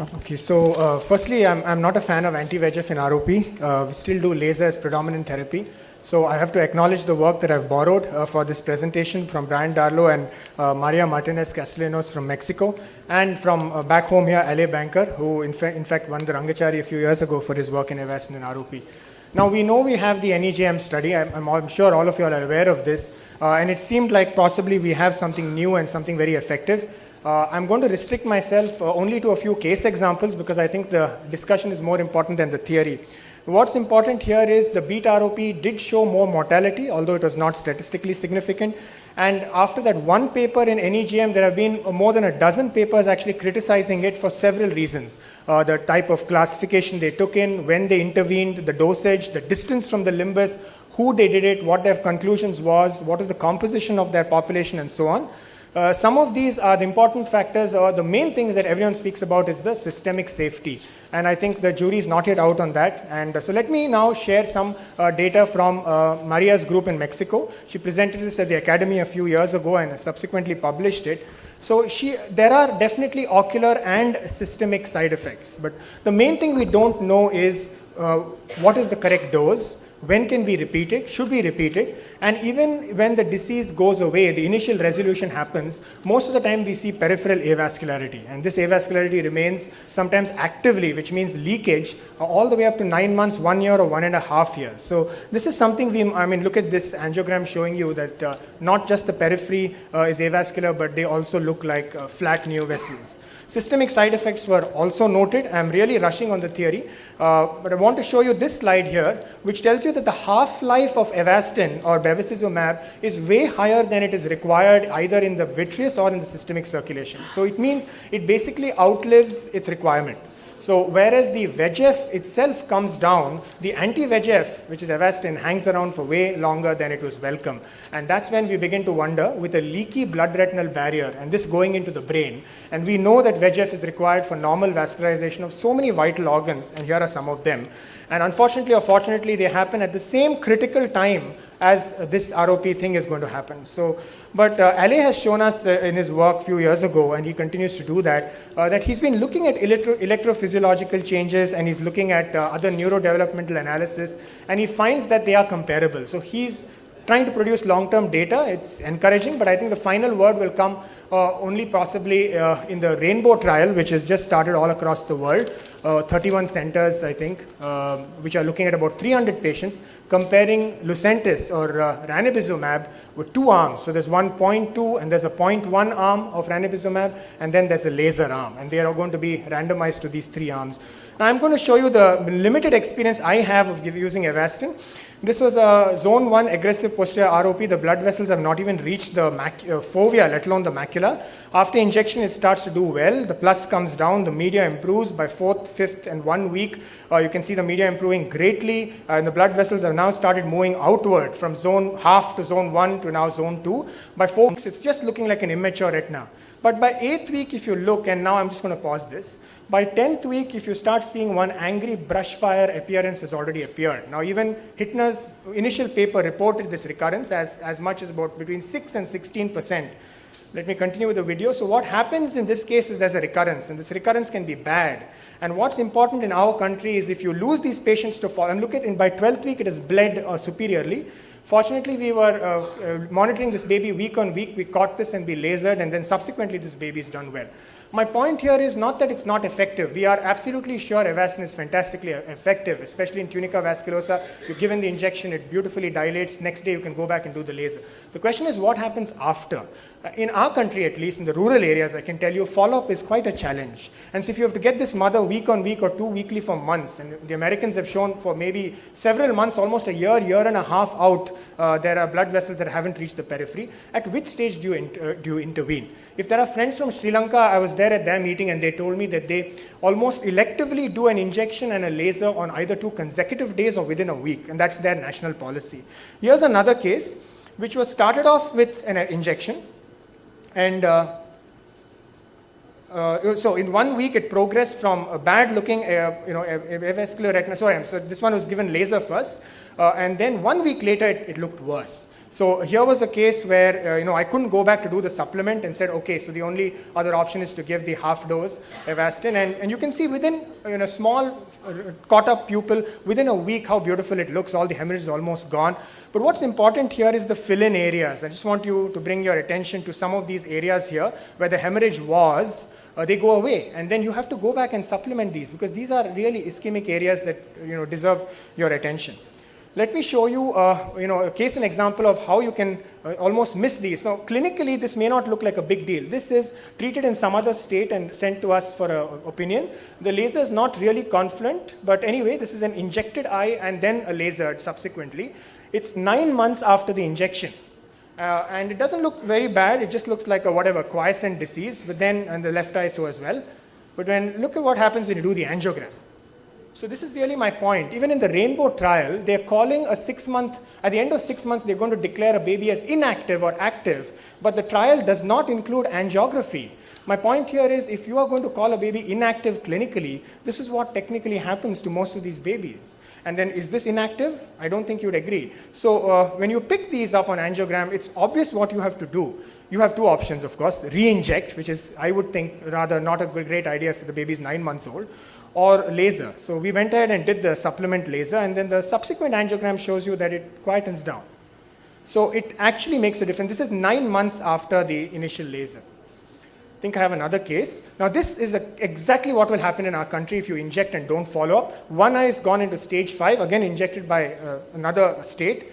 Okay, so firstly, I'm not a fan of anti-VEGF in ROP. We still do laser as predominant therapy. So I have to acknowledge the work that I've borrowed for this presentation from Brian Darlow and Maria Martinez Castellanos from Mexico, and from back home here, LA Banker, who in fact won the Rangachari a few years ago for his work in Avastin and ROP. Now we know we have the NEJM study. I'm sure all of you are aware of this, and it seemed like possibly we have something new and something very effective. I'm going to restrict myself only to a few case examples because I think the discussion is more important than the theory. What's important here is the beat ROP did show more mortality, although it was not statistically significant. And after that one paper in NEJM, there have been more than a dozen papers actually criticizing it for several reasons. The type of classification they took in, when they intervened, the dosage, the distance from the limbus, who they did it, what their conclusions was, what is the composition of their population, and so on. Some of these are the important factors, or the main things that everyone speaks about is the systemic safety. And I think the jury is not yet out on that. And so let me now share some data from Maria's group in Mexico. She presented this at the Academy a few years ago and subsequently published it. So there are definitely ocular and systemic side effects. But the main thing we don't know is what is the correct dose. When can we repeat it? Should we repeat it? And even when the disease goes away, the initial resolution happens, most of the time we see peripheral avascularity. And this avascularity remains sometimes actively, which means leakage, all the way up to 9 months, 1 year, or 1.5 years. So this is something look at this angiogram showing you that not just the periphery is avascular, but they also look like flat neovessels. Systemic side effects were also noted. I'm really rushing on the theory, but I want to show you this slide here, which tells you that the half-life of Avastin or bevacizumab is way higher than it is required either in the vitreous or in the systemic circulation. So it means it basically outlives its requirement. So whereas the VEGF itself comes down, the anti-VEGF, which is Avastin, hangs around for way longer than it was welcome. And that's when we begin to wonder, with a leaky blood retinal barrier and this going into the brain, and we know that VEGF is required for normal vascularization of so many vital organs, and here are some of them. And unfortunately or fortunately, they happen at the same critical time as this ROP thing is going to happen. But Ale has shown us in his work a few years ago, and he continues to do that, that he's been looking at electrophysiological changes, and he's looking at other neurodevelopmental analysis, and he finds that they are comparable. So he's trying to produce long-term data. It's encouraging, but I think the final word will come only possibly in the Rainbow trial, which has just started all across the world. 31 centers, I think, which are looking at about 300 patients, comparing Lucentis or ranibizumab with 2 arms. So there's 1.2 and there's a 0.1 arm of ranibizumab, and then there's a laser arm, and they are going to be randomized to these 3 arms. Now I'm going to show you the limited experience I have of using Avastin. This was a zone 1 aggressive posterior ROP. The blood vessels have not even reached the fovea, let alone the macula. After injection, it starts to do well. The plus comes down, the media improves by 4th, 5th, and 1 week. You can see the media improving greatly, and the blood vessels have now started moving outward from zone half to zone 1 to now zone 2. By 4 weeks, it's just looking like an immature retina. But by 8th week, if you look, and now I'm just going to pause this, by 10th week, if you start seeing one angry brush fire appearance has already appeared. Now even Hittner's initial paper reported this recurrence as much as about between 6 and 16%. Let me continue with the video. So what happens in this case is there's a recurrence, and this recurrence can be bad. And what's important in our country is if you lose these patients to fall, and look at, by 12th week, it has bled superiorly. Fortunately, we were monitoring this baby week on week. We caught this and we lasered, and then subsequently this baby is done well. My point here is not that it's not effective. We are absolutely sure Avastin is fantastically effective, especially in tunica vasculosa. You're given the injection, it beautifully dilates. Next day, you can go back and do the laser. The question is what happens after? In our country, at least in the rural areas, I can tell you, follow-up is quite a challenge. And so if you have to get this mother week on week or 2 weekly for months, and the Americans have shown for maybe several months, almost a year, year and a half out, there are blood vessels that haven't reached the periphery. At which stage do you intervene? If there are friends from Sri Lanka, I was there at their meeting and they told me that they almost electively do an injection and a laser on either 2 consecutive days or within a week, and that's their national policy. Here's another case which was started off with an injection, and so in 1 week it progressed from a bad looking avascular retina. So this one was given laser first, and then 1 week later it looked worse. So here was a case where I couldn't go back to do the supplement and said, okay, so the only other option is to give the half dose Avastin, and you can see within a small caught up pupil, within a week how beautiful it looks. All the hemorrhage is almost gone. But what's important here is the fill-in areas. I just want you to bring your attention to some of these areas here where the hemorrhage was. They go away, and then you have to go back and supplement these because these are really ischemic areas that deserve your attention. Let me show you, a case and example of how you can almost miss these. Now, clinically, this may not look like a big deal. This is treated in some other state and sent to us for an opinion. The laser is not really confluent, but anyway, this is an injected eye and then a laser subsequently. It's 9 months after the injection. And it doesn't look very bad. It just looks like a quiescent disease, but then on the left eye so as well. But look at what happens when you do the angiogram. So this is really my point. Even in the Rainbow trial, they're calling at the end of 6 months, they're going to declare a baby as inactive or active, but the trial does not include angiography. My point here is, if you are going to call a baby inactive clinically, this is what technically happens to most of these babies. And then, is this inactive? I don't think you'd agree. So when you pick these up on angiogram, it's obvious what you have to do. You have two options, of course: re-inject, which is, I would think, rather not a great idea if the baby is 9 months old, or laser. So we went ahead and did the supplement laser, and then the subsequent angiogram shows you that it quietens down. So it actually makes a difference. This is 9 months after the initial laser. I think I have another case. Now this is exactly what will happen in our country if you inject and don't follow up. One eye is gone into stage 5, again injected by another state.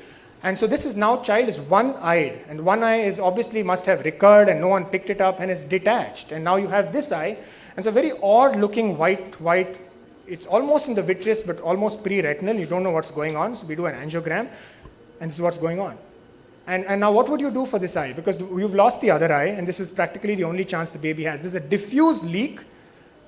And so this is now, child is one-eyed, and one eye is obviously must have recurred and no one picked it up and is detached. And now you have this eye, and it's a very odd looking white, it's almost in the vitreous but almost pre-retinal. You don't know what's going on, so we do an angiogram, and this is what's going on. And now what would you do for this eye? Because you've lost the other eye, and this is practically the only chance the baby has. There's a diffuse leak,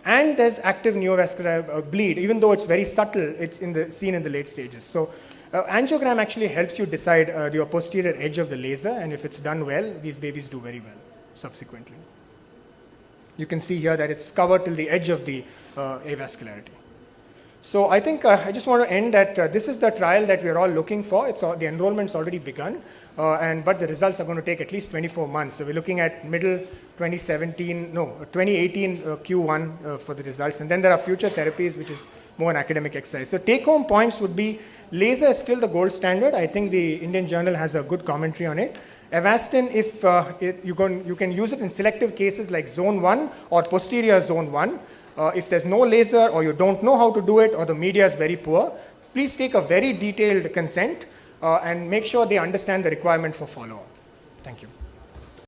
and there's active neovascular bleed. Even though it's very subtle, it's seen in the late stages. So angiogram actually helps you decide your posterior edge of the laser, and if it's done well, these babies do very well subsequently. You can see here that it's covered till the edge of the avascularity. So I think I just want to end that this is the trial that we're all looking for. The enrollment's already begun, but the results are going to take at least 24 months. So we're looking at middle 2018 Q1 for the results. And then there are future therapies, which is more an academic exercise. So take-home points would be, laser is still the gold standard. I think the Indian Journal has a good commentary on it. Avastin, if you can use it in selective cases like zone 1 or posterior zone 1. If there's no laser, or you don't know how to do it, or the media is very poor, please take a very detailed consent and make sure they understand the requirement for follow-up. Thank you.